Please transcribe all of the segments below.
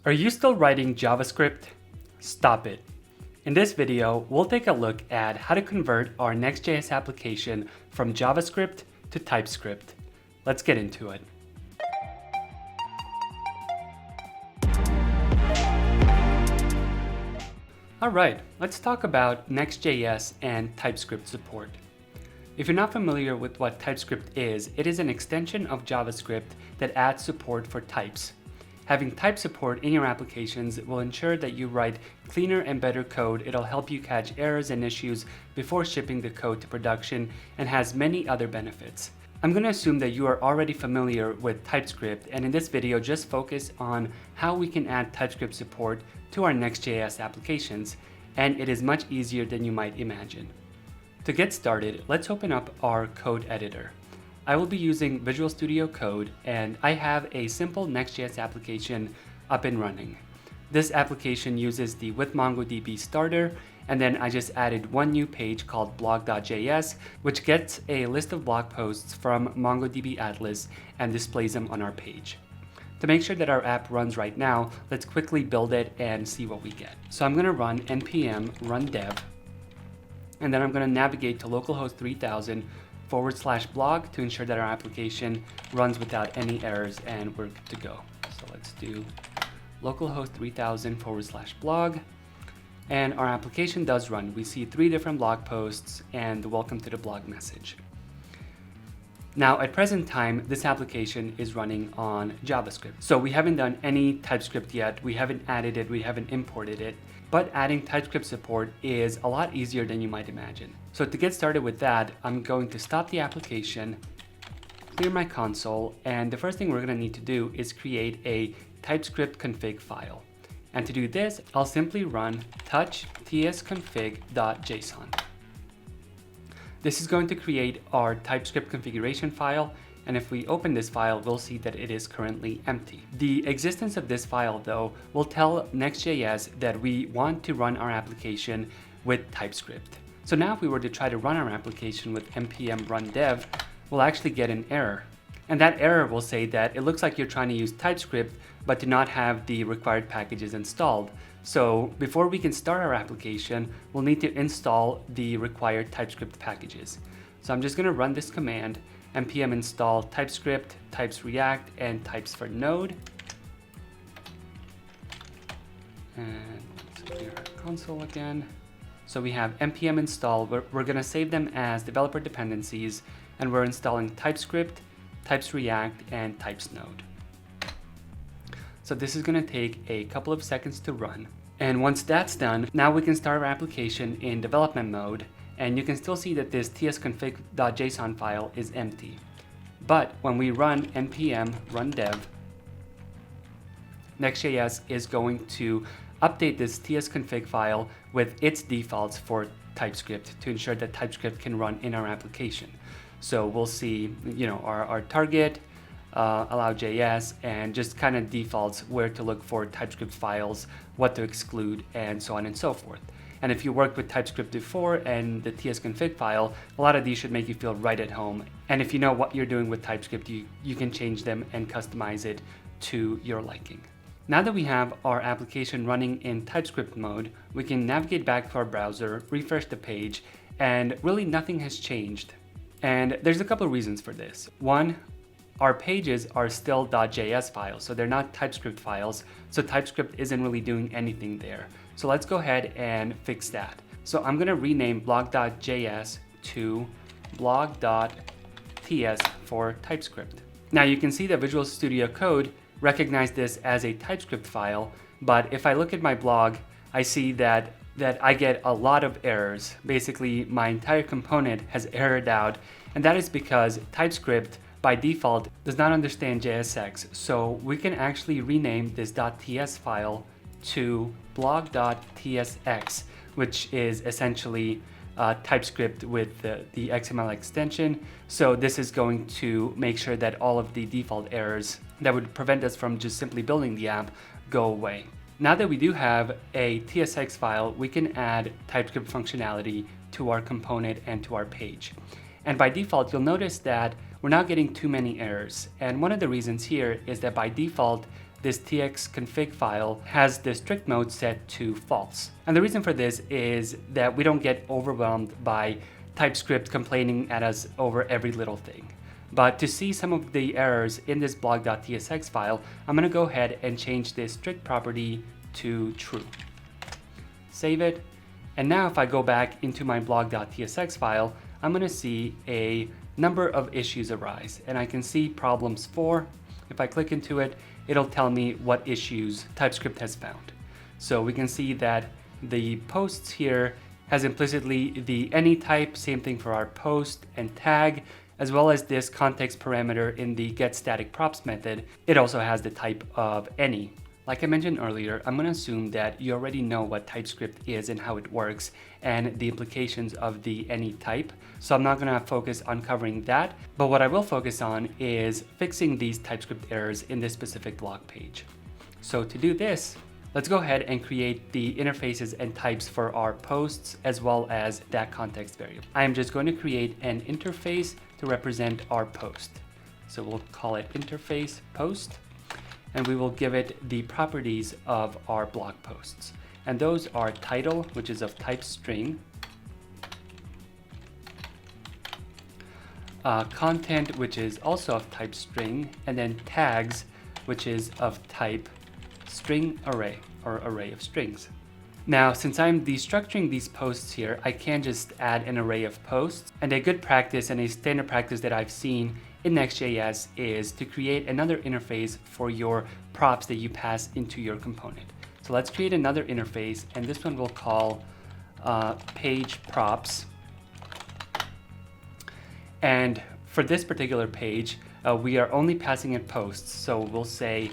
Are you still writing JavaScript? Stop it. In this video, we'll take a look at how to convert our Next.js application from JavaScript to TypeScript. Let's get into it. Alright, let's talk about Next.js and TypeScript support. If you're not familiar with what TypeScript is, it is an extension of JavaScript that adds support for types. Having type support in your applications will ensure that you write cleaner and better code. It'll help you catch errors and issues before shipping the code to production, and has many other benefits. I'm going to assume that you are already familiar with TypeScript, and in this video just focus on how we can add TypeScript support to our Next.js applications, and it is much easier than you might imagine. To get started, let's open up our code editor. I will be using Visual Studio Code, and I have a simple Next.js application up and running. This application uses the with MongoDB starter, and then I just added one new page called blog.js, which gets a list of blog posts from MongoDB Atlas and displays them on our page. To make sure that our app runs right now, let's quickly build it and see what we get. So I'm going to run npm run dev, and then I'm going to navigate to localhost 3000 /blog to ensure that our application runs without any errors, and we're good to go. So let's do localhost 3000 /blog, and our application does run. We see 3 different blog posts and the welcome to the blog message. Now at present time, this application is running on JavaScript. So we haven't done any TypeScript yet. We haven't added it, we haven't imported it. But adding TypeScript support is a lot easier than you might imagine. So to get started with that, I'm going to stop the application, clear my console, and the first thing we're going to need to do is create a TypeScript config file. And to do this, I'll simply run touch tsconfig.json. This is going to create our TypeScript configuration file, and if we open this file, we'll see that it is currently empty. The existence of this file, though, will tell Next.js that we want to run our application with TypeScript. So now if we were to try to run our application with npm run dev, we'll actually get an error. And that error will say that it looks like you're trying to use TypeScript, but do not have the required packages installed. So before we can start our application, we'll need to install the required TypeScript packages. So I'm just going to run this command, npm install TypeScript, types React, and types for Node. And let's clear our console again. So we have npm install. We're going to save them as developer dependencies, and we're installing TypeScript, types React, and types Node. So this is going to take a couple of seconds to run. And once that's done, now we can start our application in development mode. And you can still see that this tsconfig.json file is empty. But when we run npm run dev, Next.js is going to update this tsconfig file with its defaults for TypeScript to ensure that TypeScript can run in our application. So we'll see, our target, allow.js, and just kind of defaults where to look for TypeScript files, what to exclude, and so on and so forth. And if you worked with TypeScript before and the tsconfig file, a lot of these should make you feel right at home. And if you know what you're doing with TypeScript, you can change them and customize it to your liking. Now that we have our application running in TypeScript mode, we can navigate back to our browser, refresh the page, and really nothing has changed. And there's a couple of reasons for this. One, our pages are still .js files, so they're not TypeScript files, so TypeScript isn't really doing anything there. So let's go ahead and fix that. So I'm going to rename blog.js to blog.ts for TypeScript. Now you can see that Visual Studio Code recognized this as a TypeScript file, but if I look at my blog, I see that I get a lot of errors. Basically, my entire component has errored out, and that is because TypeScript by default does not understand JSX. So we can actually rename this .ts file to blog.tsx, which is essentially TypeScript with the XML extension. So this is going to make sure that all of the default errors that would prevent us from just simply building the app go away. Now that we do have a TSX file, we can add TypeScript functionality to our component and to our page. And by default, you'll notice that we're not getting too many errors. And one of the reasons here is that by default, this txconfig file has the strict mode set to false. And the reason for this is that we don't get overwhelmed by TypeScript complaining at us over every little thing. But to see some of the errors in this blog.tsx file, I'm going to go ahead and change this strict property to true. Save it. And now if I go back into my blog.tsx file, I'm going to see a number of issues arise. And I can see problems 4. If I click into it, it'll tell me what issues TypeScript has found. So we can see that the posts here has implicitly the any type, same thing for our post and tag, as well as this context parameter in the getStaticProps method. It also has the type of any. Like I mentioned earlier, I'm going to assume that you already know what TypeScript is and how it works and the implications of the any type. So I'm not going to focus on covering that, but what I will focus on is fixing these TypeScript errors in this specific blog page. So to do this, let's go ahead and create the interfaces and types for our posts as well as that context variable. I am just going to create an interface to represent our post. So we'll call it interface post, and we will give it the properties of our blog posts. And those are title, which is of type string, content, which is also of type string, and then tags, which is of type string array, or array of strings. Now, since I'm destructuring these posts here, I can just add an array of posts. And a good practice and a standard practice that I've seen in Next.js is to create another interface for your props that you pass into your component. So let's create another interface, and this one we'll call page props. And for this particular page, we are only passing in posts. So we'll say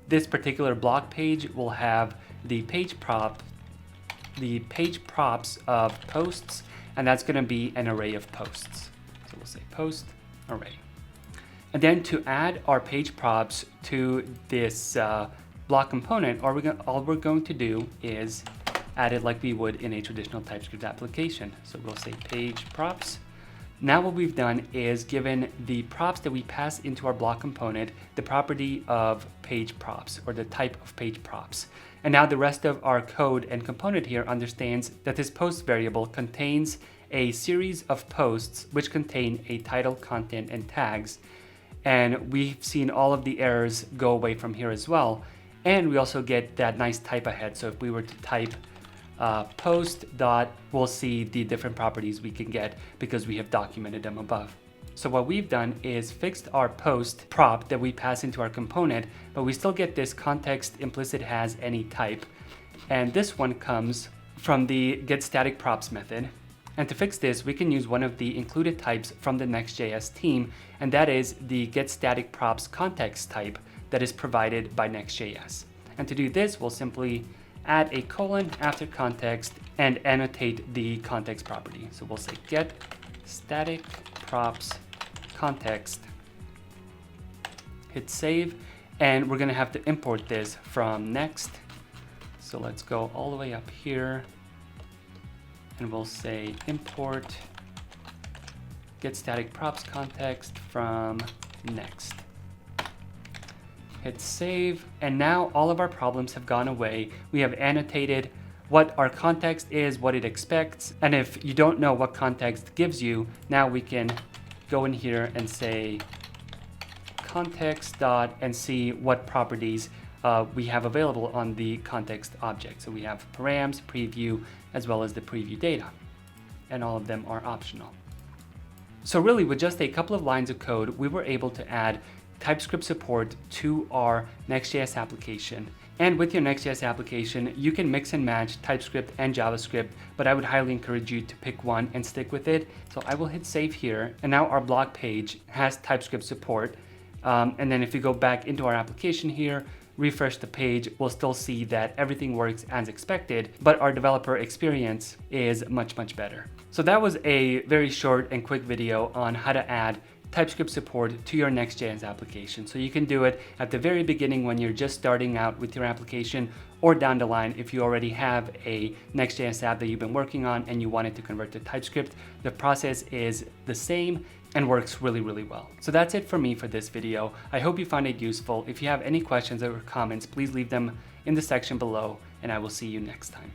this particular blog page will have the page props of posts, and that's going to be an array of posts. So we'll say post array. And then to add our page props to this block component, all we're going to do is add it like we would in a traditional TypeScript application. So we'll say page props. Now what we've done is given the props that we pass into our block component the property of page props, or the type of page props. And now the rest of our code and component here understands that this post variable contains a series of posts which contain a title, content, and tags. And we've seen all of the errors go away from here as well. And we also get that nice type ahead. So if we were to type post dot, we'll see the different properties we can get because we have documented them above. So what we've done is fixed our post prop that we pass into our component, but we still get this context implicit has any type. And this one comes from the getStaticProps method. And to fix this, we can use one of the included types from the Next.js team, and that is the getStaticProps context type that is provided by Next.js. And to do this, we'll simply add a colon after context and annotate the context property. So we'll say getStaticProps context, hit save, and we're gonna have to import this from Next. So let's go all the way up here, and we'll say import getStaticProps context from Next. Hit save, and now all of our problems have gone away. We have annotated what our context is, what it expects, and if you don't know what context gives you, now we can go in here and say context dot and see what properties we have available on the context object. So we have params, preview, as well as the preview data, and all of them are optional. So really, with just a couple of lines of code, we were able to add TypeScript support to our Next.js application. And with your Next.js application, you can mix and match TypeScript and JavaScript, but I would highly encourage you to pick one and stick with it. So I will hit save here, and now our blog page has TypeScript support. And then if you go back into our application here, refresh the page, we'll still see that everything works as expected, but our developer experience is much, much better. So that was a very short and quick video on how to add TypeScript support to your Next.js application. So you can do it at the very beginning when you're just starting out with your application, or down the line if you already have a Next.js app that you've been working on and you want it to convert to TypeScript. The process is the same. and works really, really well. So that's it for me for this video. I hope you found it useful. If you have any questions or comments, please leave them in the section below, and I will see you next time.